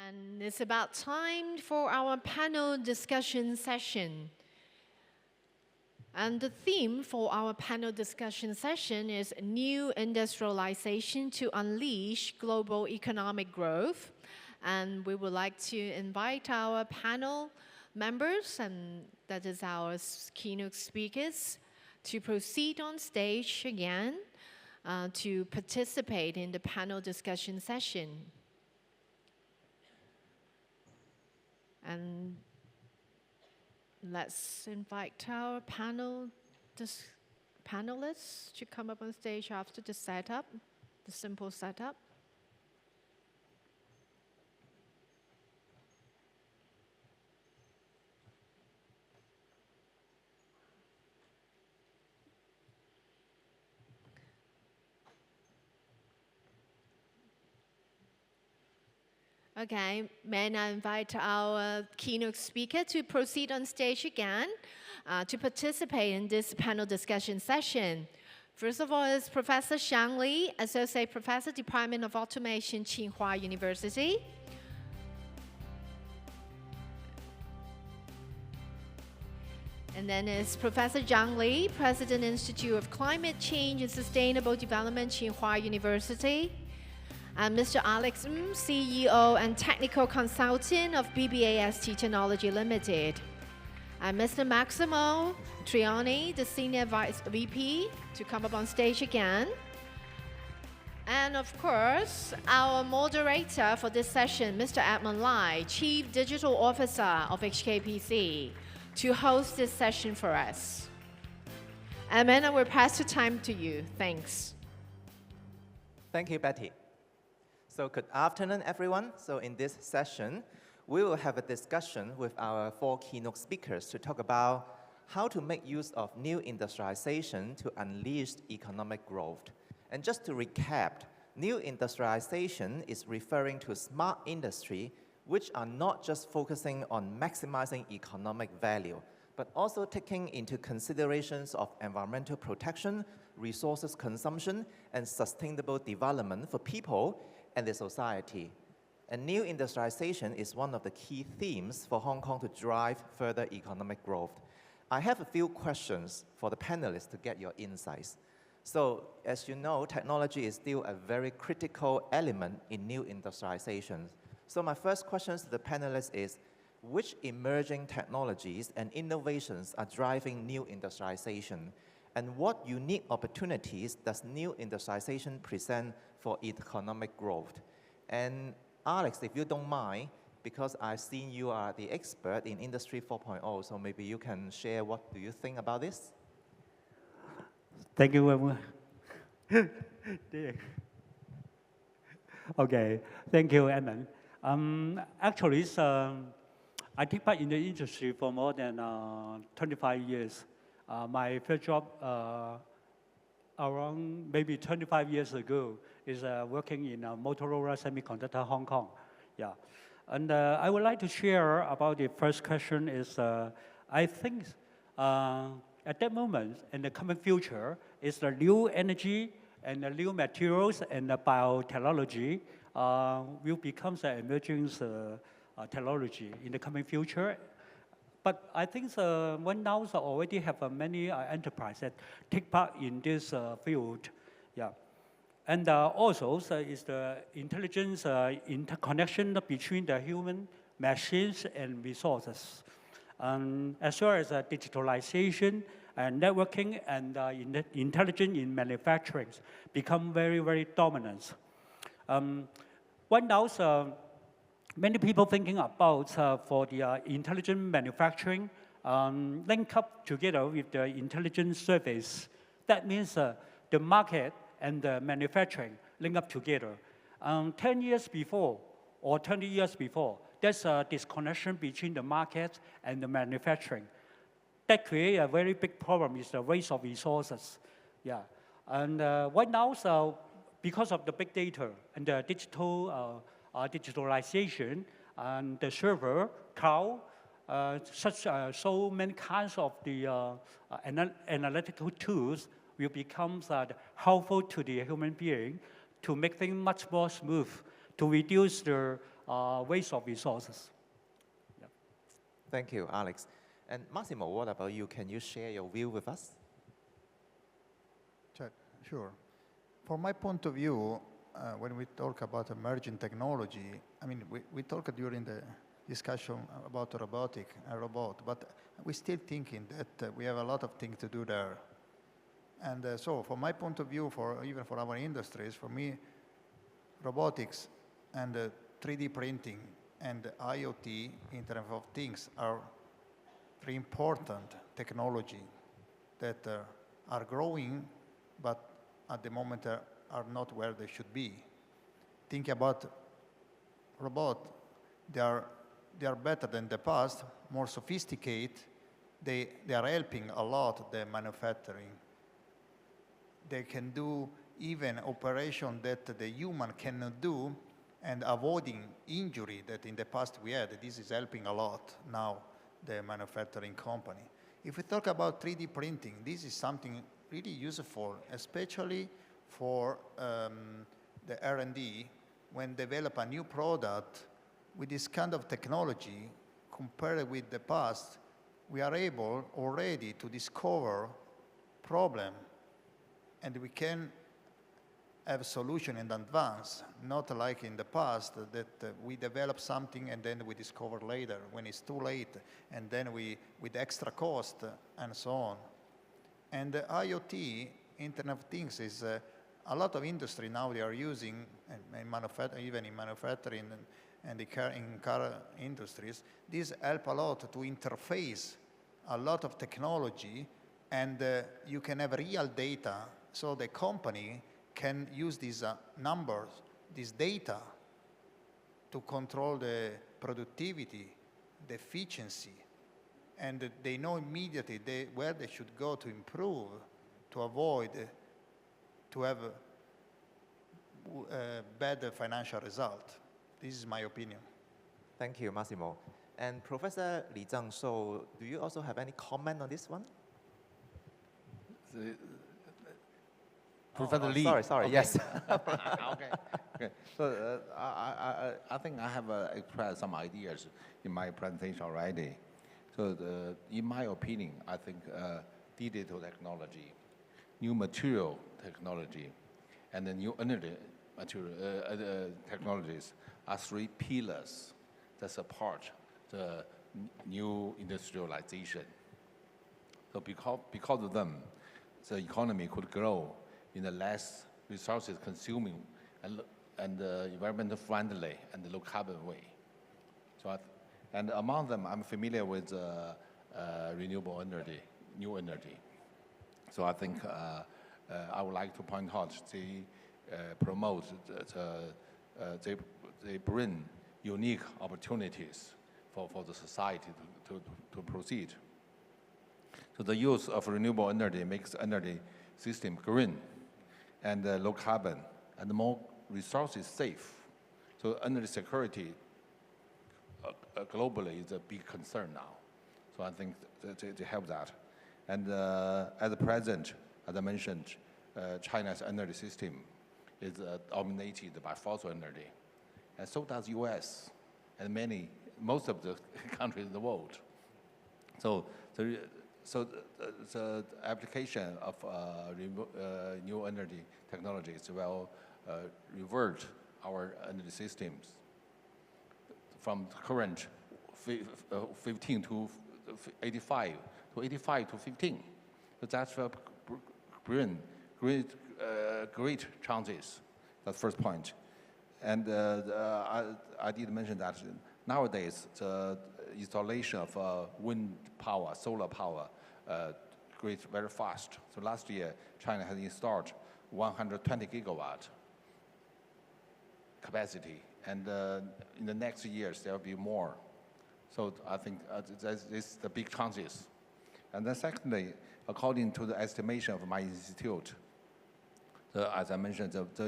And it's about time for our panel discussion session. And the theme for our panel discussion session is New Industrialization to Unleash Global Economic Growth. And we would like to invite our panel members, and that is our keynote speakers, to proceed on stage again to participate in the panel discussion session. And let's invite our panelists to come up on stage after the setup, the simple setup. Okay, may I invite our keynote speaker to proceed on stage again to participate in this panel discussion session. First of all is Professor Xiang Li, Associate Professor, Department of Automation, Tsinghua University. And then is Professor Zheng Li, President, Institute of Climate Change and Sustainable Development, Tsinghua University. And Mr. Alex Ng, CEO and Technical Consultant of BBAST Technology Limited. And Mr. Massimo Trionte, the Senior Vice VP, to come up on stage again. And of course, our moderator for this session, Mr. Edmond, Chief Digital Officer of HKPC, to host this session for us. Edmond, I will pass the time to you. Thanks. Thank you, Betty. So good afternoon, everyone. So in this session, we will have a discussion with our 4 keynote speakers to talk about how to make use of new industrialization to unleash economic growth. And just to recap, new industrialization is referring to smart industry, which are not just focusing on maximizing economic value, but also taking into considerations of environmental protection, resources consumption, and sustainable development for people and the society. And new industrialization is one of the key themes for Hong Kong to drive further economic growth. I have a few questions for the panelists to get your insights. So, as you know, technology is still a very critical element in new industrialization. So my first question to the panelists is, which emerging technologies and innovations are driving new industrialization? And what unique opportunities does new industrialization present for economic growth? And Alex, if you don't mind, because I've seen you are the expert in Industry 4.0, so maybe you can share what do you think about this? Thank you very much. Okay, thank you, Edmond. Actually, I take part in the industry for more than 25 years. My first job around maybe 25 years ago is working in Motorola Semiconductor Hong Kong. Yeah, and I would like to share about the first question is I think at that moment in the coming future is the new energy and the new materials and the biotechnology will become the emerging technology in the coming future. But I think one now already have many enterprises that take part in this field. Yeah. And also is the intelligence interconnection between the human, machines, and resources. As well as digitalization and networking and intelligence in manufacturing become very, very dominant. One now many people thinking about for the intelligent manufacturing link up together with the intelligent service. That means the market and the manufacturing link up together. 10 years before or 20 years before, there's a disconnection between the market and the manufacturing. That creates a very big problem is the waste of resources. Yeah. And right now, because of the big data and the digitalization and the server, cloud, so many kinds of the analytical tools will become helpful to the human being to make things much more smooth, to reduce the waste of resources. Yeah. Thank you, Alex. And Massimo, what about you? Can you share your view with us? Sure. From my point of view, when we talk about emerging technology, I mean, we talked during the discussion about robotic and robot, but we're still thinking that we have a lot of things to do there. And so from my point of view, even for our industries, for me, robotics and 3D printing and IoT, Internet of Things, are very important technology that are growing, but at the moment are not where they should be. Think about robots. They are better than the past, more sophisticated. They are helping a lot the manufacturing. They can do even operation that the human cannot do, and avoiding injury that in the past we had. This is helping a lot now the manufacturing company. If we talk about 3D printing, this is something really useful, especially for the R&D. When develop a new product with this kind of technology, compared with the past, we are able already to discover problem, and we can have a solution in advance, not like in the past that we develop something and then we discover later when it's too late, and then with extra cost and so on. And the IoT, Internet of Things, is a lot of industry now they are using, and even in manufacturing and in car industries. This help a lot to interface a lot of technology, and you can have real data, so the company can use these numbers, this data, to control the productivity, the efficiency, and they know immediately where they should go to improve, to avoid, to have a better financial result. This is my opinion. Thank you, Massimo. And Professor Li Zheng, do you also have any comment on this one? Professor Li. Sorry, okay. yes. Okay. So I think I have expressed some ideas in my presentation already. So in my opinion, I think digital technology, new material technology, and the new energy material technologies are three pillars that support the new industrialization. So because of them, the economy could grow in a less resources consuming and environmental friendly and low carbon way. So and among them, I'm familiar with renewable energy, new energy. So I think I would like to point out they promote, they bring unique opportunities for the society to proceed. So the use of renewable energy makes energy system green and low carbon and more resources safe. So energy security globally is a big concern now. So I think to help that. And at the present, as I mentioned, China's energy system is dominated by fossil energy. And so does US and most of the countries in the world. So the application of new energy technologies will revert our energy systems from current 15 to 85 to 15. So that's will bring great chances. That's first point. And I did mention that nowadays the installation of wind power, solar power, grows very fast. So last year, China has installed 120 gigawatt capacity, and in the next years there will be more. So I think this is the big chances. And then secondly, according to the estimation of my institute, as I mentioned, the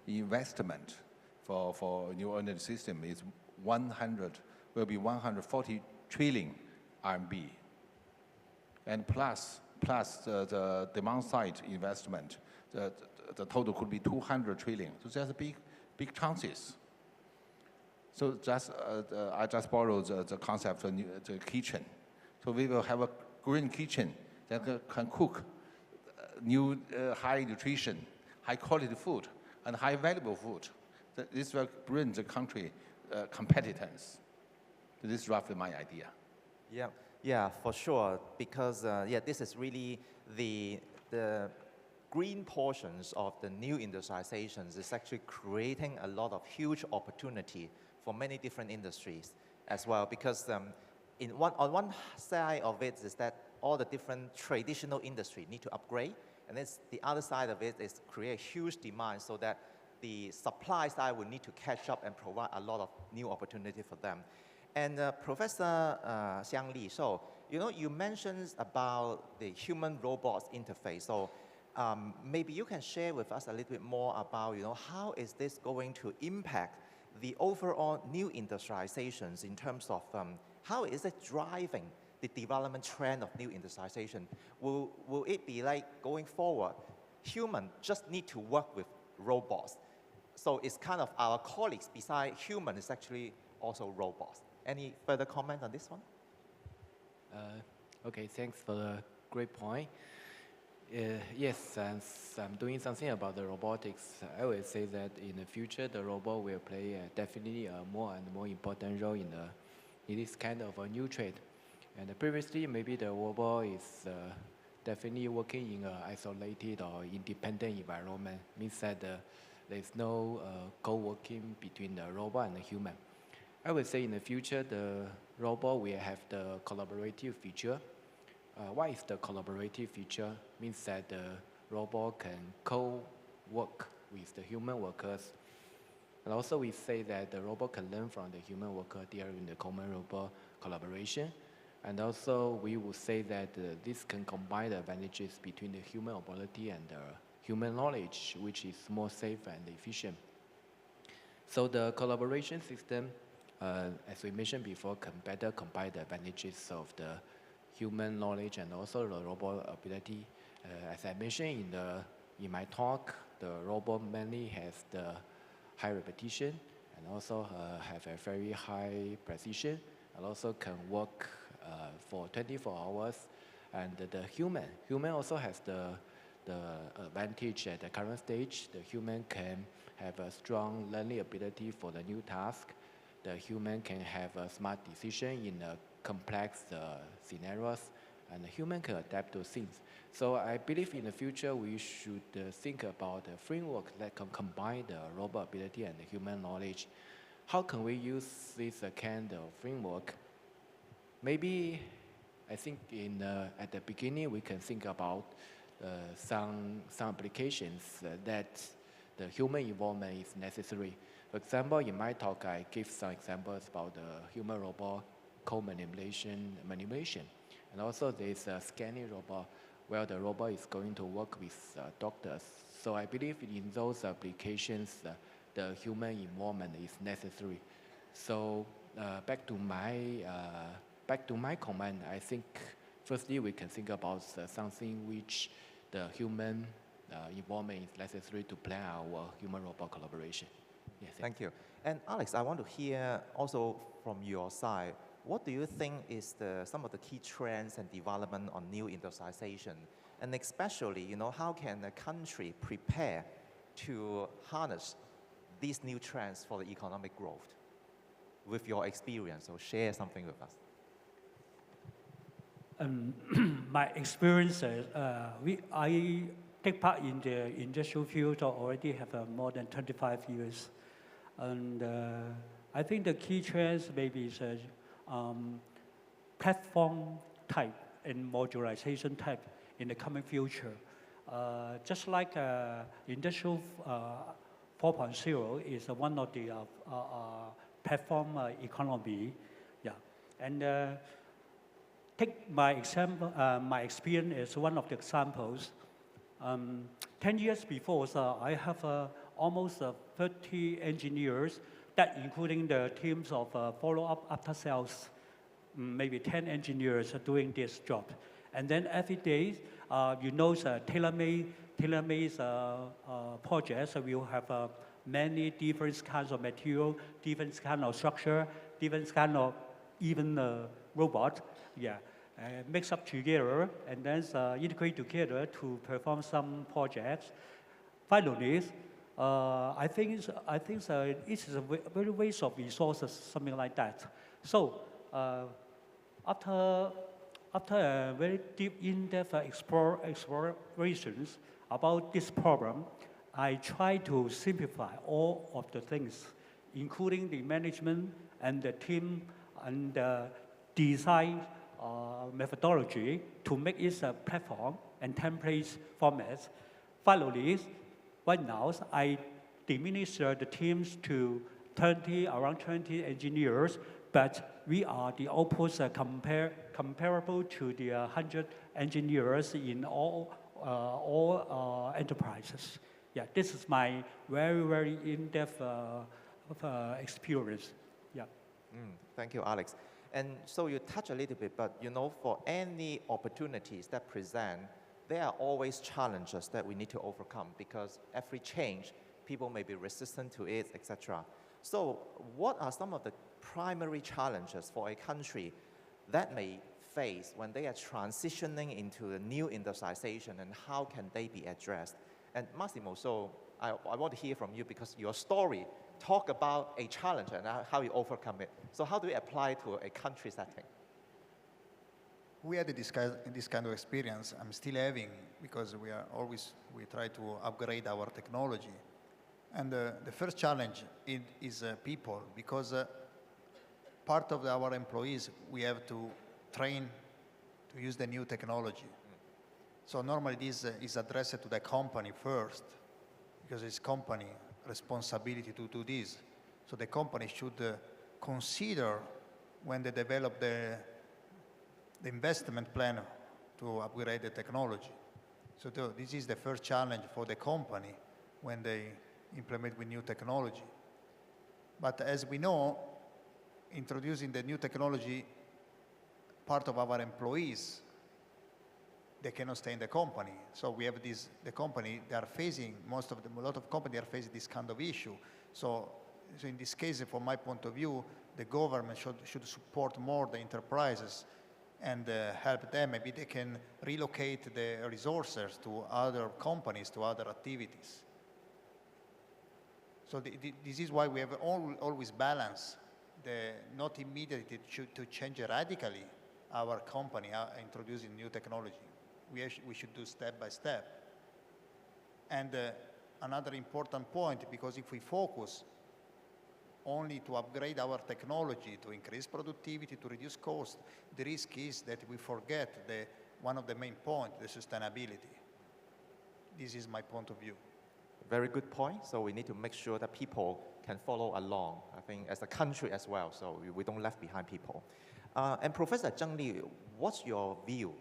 investment for new energy system is will be 140 trillion RMB. And plus the demand side investment, the total could be 200 trillion. So there's big chances. So I just borrowed the concept of the kitchen. So we will have a green kitchen that can cook new high nutrition, high quality food, and high valuable food. This will bring the country competitiveness. This is roughly my idea. Yeah, for sure. Because this is really the green portions of the new industrializations is actually creating a lot of huge opportunity for many different industries as well. Because on one side of it is that all the different traditional industry need to upgrade, and the other side of it is create huge demand so that the supply side will need to catch up and provide a lot of new opportunity for them. And Professor Xiang Li, so you mentioned about the human-robots interface. So maybe you can share with us a little bit more about how is this going to impact the overall new industrializations in terms of how is it driving the development trend of new industrialization? Will it be like going forward, human just need to work with robots? So it's kind of our colleagues beside human is actually also robots. Any further comment on this one? Okay, thanks for the great point. Yes, since I'm doing something about the robotics, I would say that in the future, the robot will play definitely a more and more important role in this kind of a new trade. And previously, maybe the robot is definitely working in an isolated or independent environment, means that there's no co-working between the robot and the human. I would say in the future, the robot will have the collaborative feature. What is the collaborative feature? Means that the robot can co-work with the human workers. And also we say that the robot can learn from the human worker during the common robot collaboration. And also we would say that this can combine the advantages between the human ability and the human knowledge, which is more safe and efficient. So the collaboration system, as we mentioned before, can better combine the advantages of the human knowledge and also the robot ability. As I mentioned in my talk, the robot mainly has the high repetition and also have a very high precision and also can work for 24 hours. And the human also has the advantage at the current stage. The human can have a strong learning ability for the new task. The human can have a smart decision in complex scenarios, and the human can adapt to things. So I believe in the future we should think about a framework that can combine the robot ability and the human knowledge. How can we use this kind of framework? Maybe I think at the beginning we can think about some applications that the human involvement is necessary. For example, in my talk, I give some examples about the human-robot co-manipulation. And also there's a scanning robot where the robot is going to work with doctors. So I believe in those applications, the human involvement is necessary. So back to my comment, I think firstly we can think about something which the human involvement is necessary to plan our human-robot collaboration. Yes, Thank you. And Alex, I want to hear also from your side, what do you think is some of the key trends and development on new industrialization? And especially, how can a country prepare to harness these new trends for the economic growth? With your experience, so share something with us. My experience is, I take part in the industrial field already have more than 25 years. And I think the key trends maybe is platform type and modularization type in the coming future. Just like Industrial 4.0 is one of the platform economy. Yeah. And take my example, my experience is one of the examples. 10 years before, so I have almost 30 engineers, that including the teams of follow-up after sales, maybe 10 engineers are doing this job. And then every day, tailor-made projects, we will have many different kinds of material, different kind of structure, different kind of even robot, mix up together and then integrate together to perform some projects. Finally, I think it's a very waste of resources, something like that. So after a very deep, in-depth explorations about this problem, I try to simplify all of the things, including the management and the team and the design methodology to make it a platform and template format. Finally, right now, I diminish the teams to around 20 engineers, but we are the outputs comparable to the 100 engineers in all enterprises. Yeah, this is my very, very in-depth experience. Yeah. Thank you, Alex. And so you touch a little bit, but you know, for any opportunities that present, there are always challenges that we need to overcome because every change, people may be resistant to it, etc. So what are some of the primary challenges for a country that may face when they are transitioning into the new industrialization, and how can they be addressed? And Massimo, so I want to hear from you because your story talk about a challenge and how you overcome it. So how do we apply to a country setting? We had this kind of experience. I'm still having, because we try to upgrade our technology. And the first challenge is people, because part of our employees, we have to train to use the new technology. So normally this is addressed to the company first, because it's company responsibility to do this. So the company should consider when they develop the investment plan to upgrade the technology. So this is the first challenge for the company when they implement with new technology. But as we know, introducing the new technology, part of our employees, they cannot stay in the company. So we have the company, they are facing, a lot of companies are facing this kind of issue. So in this case, from my point of view, the government should support more the enterprises and help them. Maybe they can relocate the resources to other companies, to other activities. So this is why we have always balance, not immediately to change radically our company introducing new technology. We should do step by step. And another important point, because if we focus only to upgrade our technology, to increase productivity, to reduce cost, the risk is that we forget one of the main points, the sustainability. This is my point of view. Very good point. So we need to make sure that people can follow along, I think, as a country as well, so we don't left behind people. And Professor Zheng Li, what's your view?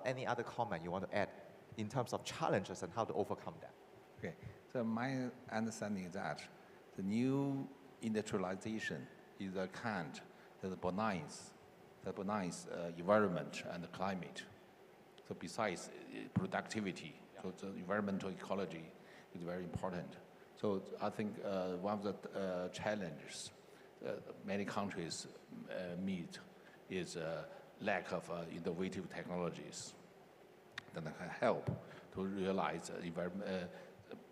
Any other comment you want to add in terms of challenges and how to overcome that? Okay, so my understanding is that the new industrialization is a kind that benigns environment and the climate. So besides productivity, so the environmental ecology is very important. So I think one of the challenges many countries meet is lack of innovative technologies that can help to realize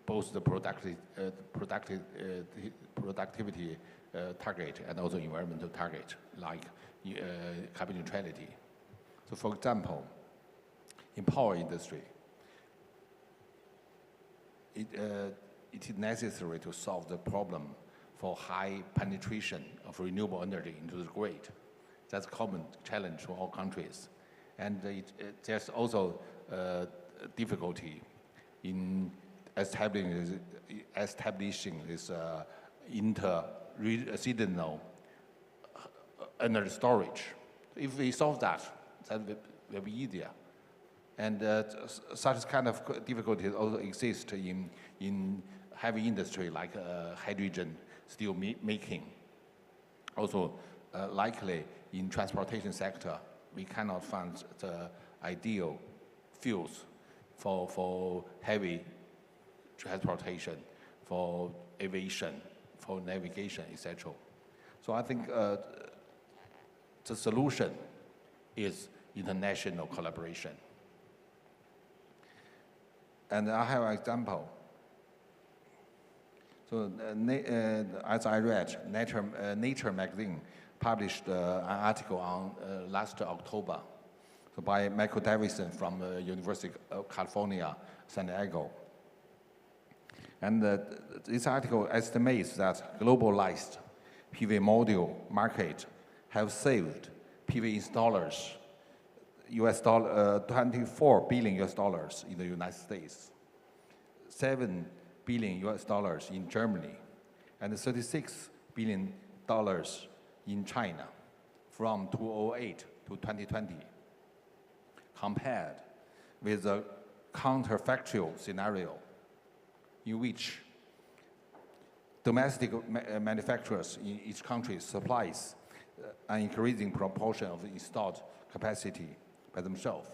both the productivity target and also environmental target, like carbon neutrality. So for example, in power industry, it is necessary to solve the problem for high penetration of renewable energy into the grid. That's a common challenge for all countries. And there's also difficulty in establishing this inter-seasonal energy storage. If we solve that will be easier. And such kind of difficulties also exist in heavy industry like hydrogen steel making. Also, likely in transportation sector, we cannot find the ideal fuels for heavy transportation, for aviation, for navigation, etc. So I think the solution is international collaboration. And I have an example. So as I read, Nature magazine published an article on last October by Michael Davison from the University of California, San Diego. And this article estimates that globalized PV module market have saved PV installers $24 billion in the United States, $7 billion in Germany, and $36 billion in China from 2008 to 2020, compared with a counterfactual scenario in which domestic manufacturers in each country supplies an increasing proportion of the installed capacity by themselves.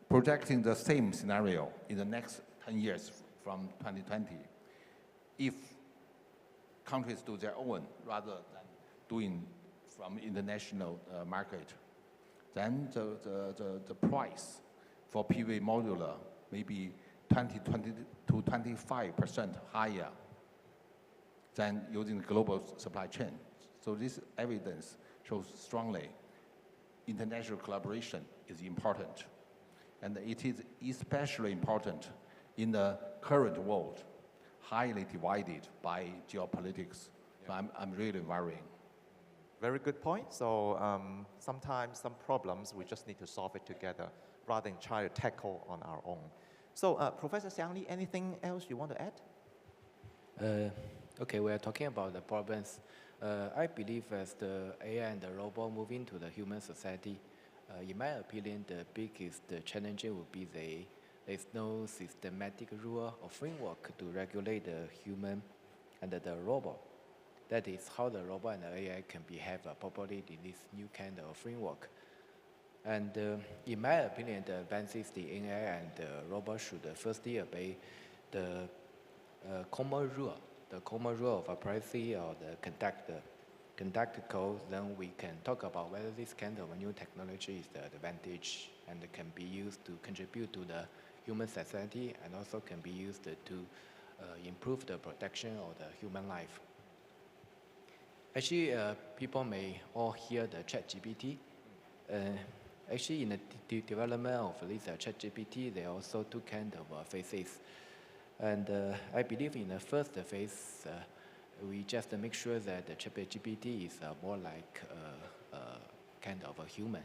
Projecting the same scenario in the next 10 years from 2020, if countries do their own rather than doing from international market, then the price for PV modular may be 20 to 25% higher than using the global supply chain. So this evidence shows strongly international collaboration is important. And it is especially important in the current world, highly divided by geopolitics. So I'm really worrying. Very good point. So sometimes some problems, we just need to solve it together rather than try to tackle on our own. So Professor Xiang Li, anything else you want to add? Okay, we are talking about the problems. I believe as the AI and the robot move into the human society, in my opinion, the biggest challenge would be there's no systematic rule or framework to regulate the human and the robot. That is how the robot and the AI can behave properly in this new kind of framework. And in my opinion, the advances in AI and the robot should firstly obey the common rule of privacy or the conduct code. Then we can talk about whether this kind of new technology is the advantage and can be used to contribute to the human society and also can be used to improve the protection of the human life. Actually, people may all hear the ChatGPT. Actually, in the development of this ChatGPT, there are also two kinds of phases. And I believe in the first phase, we just make sure that the ChatGPT is more like kind of a human.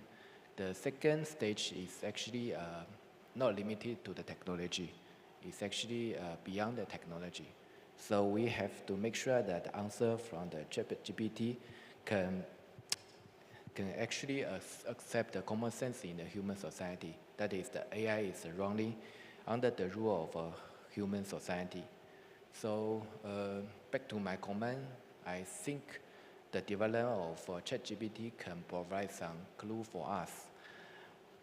The second stage is actually not limited to the technology. It's actually beyond the technology. So we have to make sure that the answer from the ChatGPT can actually accept the common sense in the human society. That is, the AI is running under the rule of human society. So back to my comment, I think the development of ChatGPT can provide some clue for us.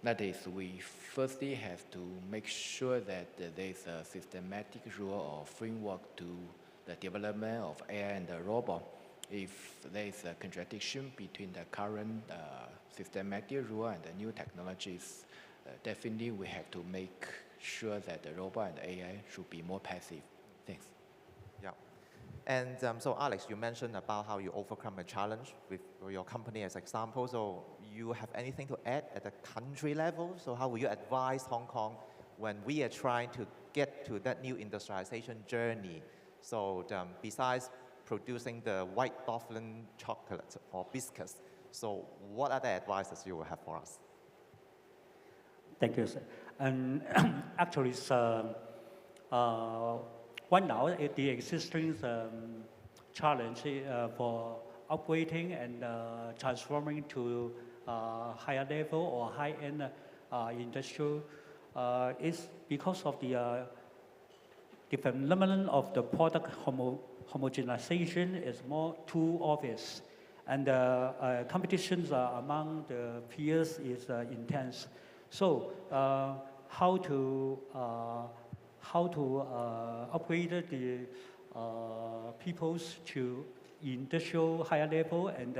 That is, we firstly have to make sure that there is a systematic rule or framework to the development of AI and the robot. If there is a contradiction between the current systematic rule and the new technologies, definitely we have to make sure that the robot and the AI should be more passive. Thanks. Yeah. And so Alex, you mentioned about how you overcome a challenge with your company as example. So you have anything to add at the country level? So how will you advise Hong Kong when we are trying to get to that new industrialization journey? So besides producing the white Dolphin chocolate or biscuits, so what other advices you will have for us? Thank you, sir. And actually, right now, the existing challenge for upgrading and transforming to higher level or high-end industrial is because of the phenomenon of the product homogenization is more too obvious, and competitions among the peers is intense. So how how to upgrade the peoples to industrial higher level, and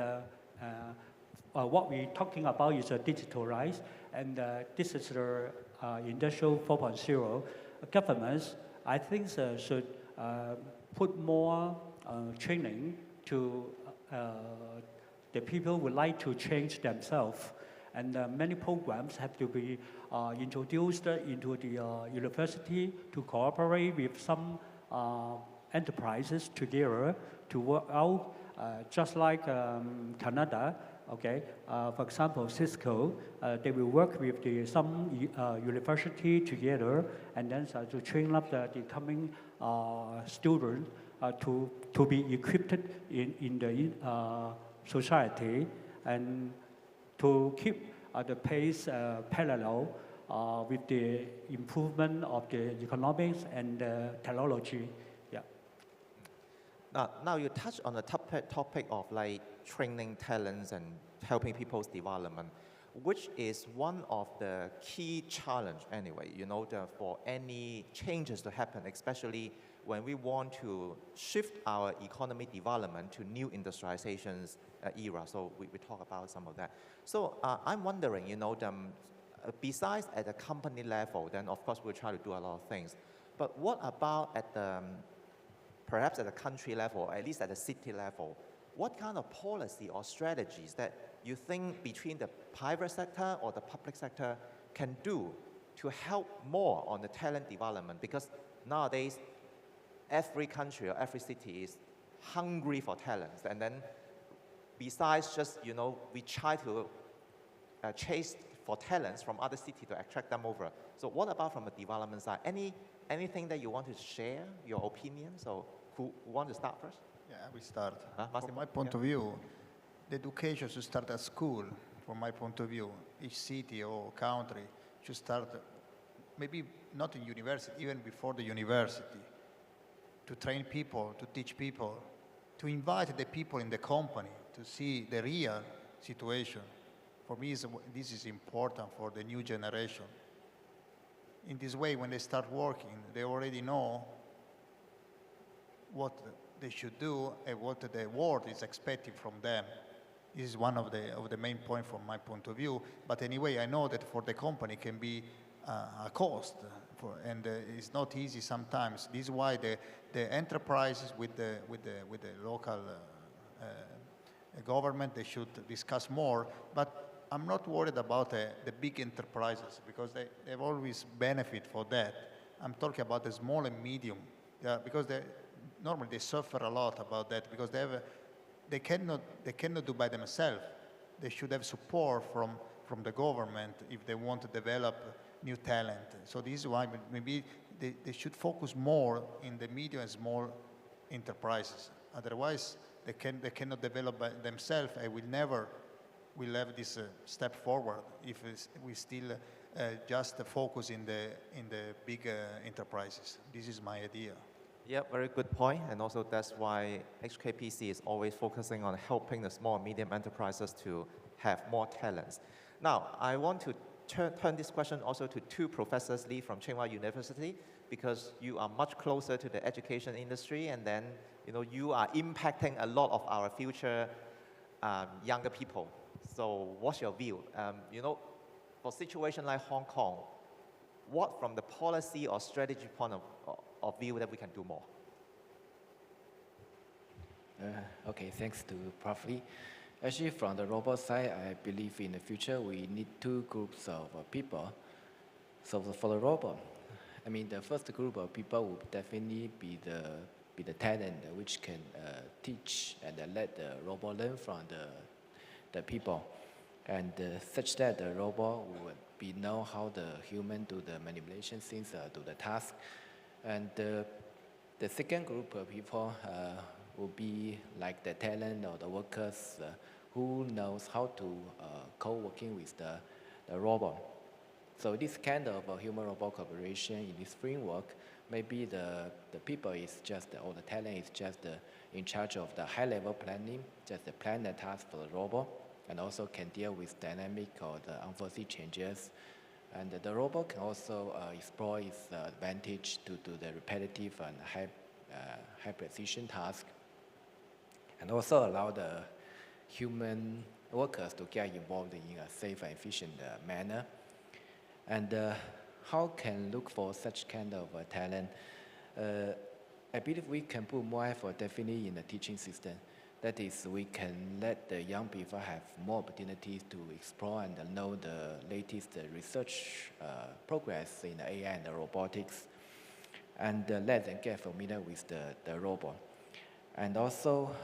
what we're talking about is digitalized, and this is the industrial 4.0. Governments, I think, should put more training to the people who would like to change themselves. And many programs have to be introduced into the university to cooperate with some enterprises together to work out, just like Canada. Okay, for example, Cisco, they will work with some university together, and then to train up the coming students to be equipped in the society, and to keep the pace parallel with the improvement of the economics and technology. Yeah. Now you touch on the topic of like training talents and helping people's development, which is one of the key challenge anyway, for any changes to happen, especially when we want to shift our economic development to new industrializations era. So we talk about some of that. So I'm wondering, besides at the company level, then of course we'll try to do a lot of things. But what about at the, perhaps at the country level, or at least at the city level? What kind of policy or strategies that you think between the private sector or the public sector can do to help more on the talent development? Because nowadays, every country or every city is hungry for talents. And then besides just, we try to chase for talents from other cities to attract them over. So what about from the development side? Anything that you want to share, your opinion? So who want to start first? Yeah, we start. Massimo? From my point of view, the education should start at school, from my point of view. Each city or country should start, maybe not in university, even before the university, to train people, to teach people, to invite the people in the company to see the real situation. For me, this is important for the new generation. In this way, when they start working, they already know what they should do and what the world is expecting from them. This is one of the main points from my point of view. But anyway, I know that for the company can be a cost, and it's not easy sometimes. This is why the enterprises with the local government, they should discuss more. But I'm not worried about the big enterprises, because they've always benefit for that. I'm talking about the small and medium, because normally they suffer a lot about that, because they cannot do by themselves. They should have support from the government if they want to develop new talent. So this is why maybe they should focus more in the medium and small enterprises. Otherwise, they cannot develop by themselves, and will have this step forward if we still just focus in the big enterprises. This is my idea. Yeah, very good point. And also that's why HKPC is always focusing on helping the small and medium enterprises to have more talents. Now, I want to turn this question also to two professors, Lee from Tsinghua University, because you are much closer to the education industry, and then you are impacting a lot of our future younger people. So what's your view? For a situation like Hong Kong, what from the policy or strategy point of view that we can do more? Okay, thanks to Prof. Lee. Actually, from the robot side, I believe in the future we need two groups of people. So for the robot, I mean, the first group of people will definitely be the talent which can teach and let the robot learn from the people, and such that the robot would know how the human do the manipulation things, do the task. And the second group of people will be like the talent or the workers who knows how to co-working with the robot. So this kind of human-robot cooperation in this framework, maybe the people is just, or the talent is just in charge of the high-level planning, just plan the task for the robot, and also can deal with dynamic or the unforeseen changes, And the robot can also explore its advantage to do the repetitive and high precision task, and also allow the human workers to get involved in a safe and efficient manner. And how can look for such kind of talent? I believe we can put more effort definitely in the teaching system. That is, we can let the young people have more opportunities to explore and know the latest research progress in AI and the robotics, and let them get familiar with the robot. And also,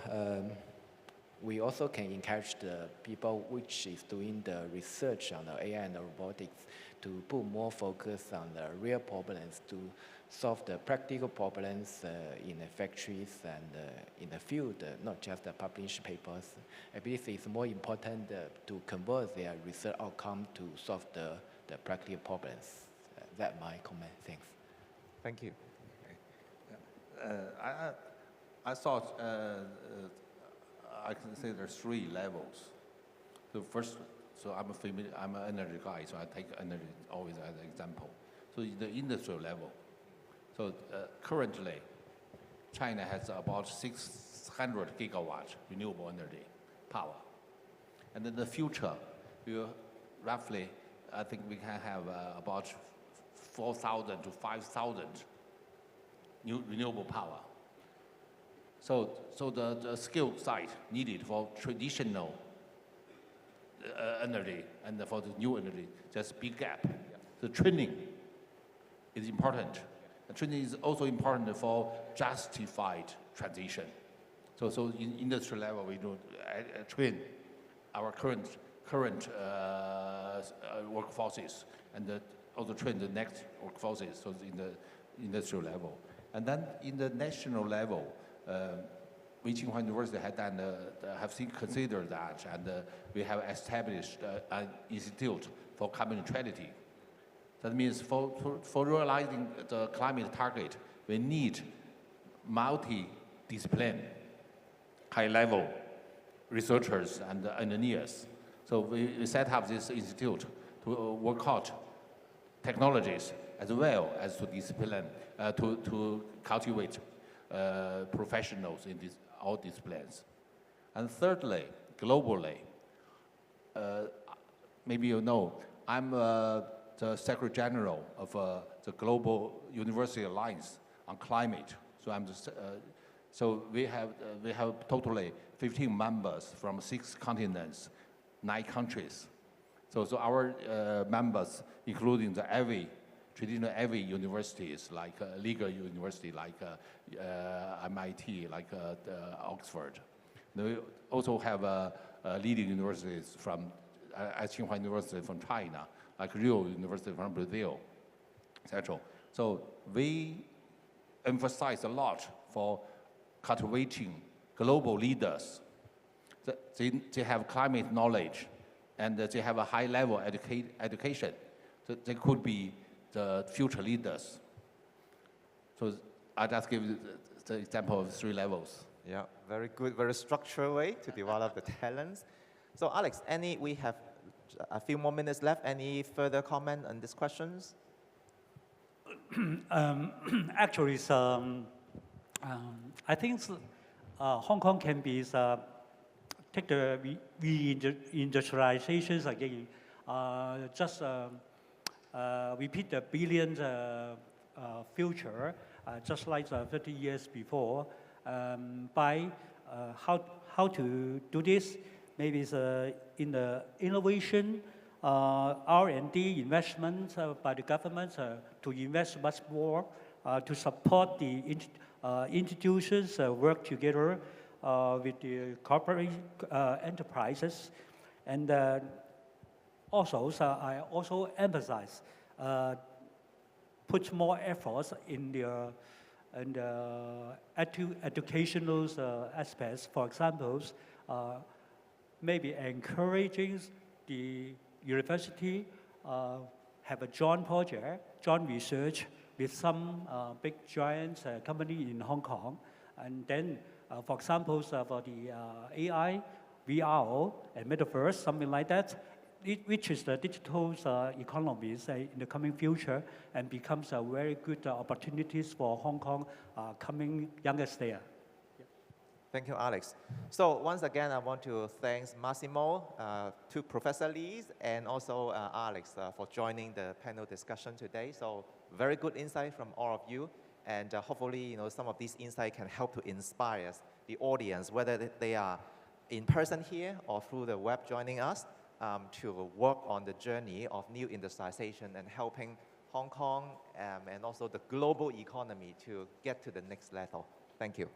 we also can encourage the people which is doing the research on the AI and the robotics to put more focus on the real problems, to solve the practical problems in the factories and in the field, not just the published papers. I believe it's more important to convert their research outcome to solve the practical problems. That's my comment. Thanks. Thank you. I thought I can say there's 3 levels. The first, so I'm an energy guy, so I take energy always as an example. So the industrial level. So currently, China has about 600 gigawatt renewable energy power. And in the future, roughly, I think we can have about 4,000 to 5,000 new renewable power. So the skill side needed for traditional energy and for the new energy, just big gap. The training is important. The training is also important for justified transition. So in industry level, we do train our current workforces and also train the next workforces, so in the industrial level. And then in the national level, Tsinghua University have considered that, and we have established an institute for carbon neutrality. That means for realizing the climate target, we need multi-discipline, high-level researchers and engineers. So we set up this institute to work out technologies as well as to discipline, to cultivate professionals in all disciplines. And thirdly, globally, maybe you know, I'm the Secretary General of the Global University Alliance on Climate. So so we have totally 15 members from 6 continents, 9 countries. So our members, including the traditional Ivy universities, like legal university, like MIT, like Oxford. We also have leading universities from Tsinghua University from China, like Rio University from Brazil, etc. So we emphasize a lot for cultivating global leaders. They have climate knowledge, and they have a high-level education. So they could be the future leaders. So I just give the example of 3 levels. Yeah, very good, very structured way to develop the talents. So Alex, we have a few more minutes left. Any further comment on these questions? Actually, I think Hong Kong can be take the reindustrialization again. Just repeat the billion future, just like 30 years before. By how to do this? Maybe it's in the innovation, R&D investment by the government to invest much more to support the institutions work together with the corporate enterprises. And also, I also emphasize put more efforts in the educational aspects. For example, maybe encouraging the university have a joint project, joint research with some big giant company in Hong Kong. And then, for example, for the AI, VR, and metaverse, something like that, which is the digital economies in the coming future, and becomes a very good opportunities for Hong Kong coming youngest there. Thank you, Alex. So once again, I want to thank Massimo, to Professor Lee, and also Alex for joining the panel discussion today. So very good insight from all of you, and hopefully, some of these insights can help to inspire the audience, whether they are in person here or through the web joining us, to work on the journey of new industrialization and helping Hong Kong and also the global economy to get to the next level. Thank you.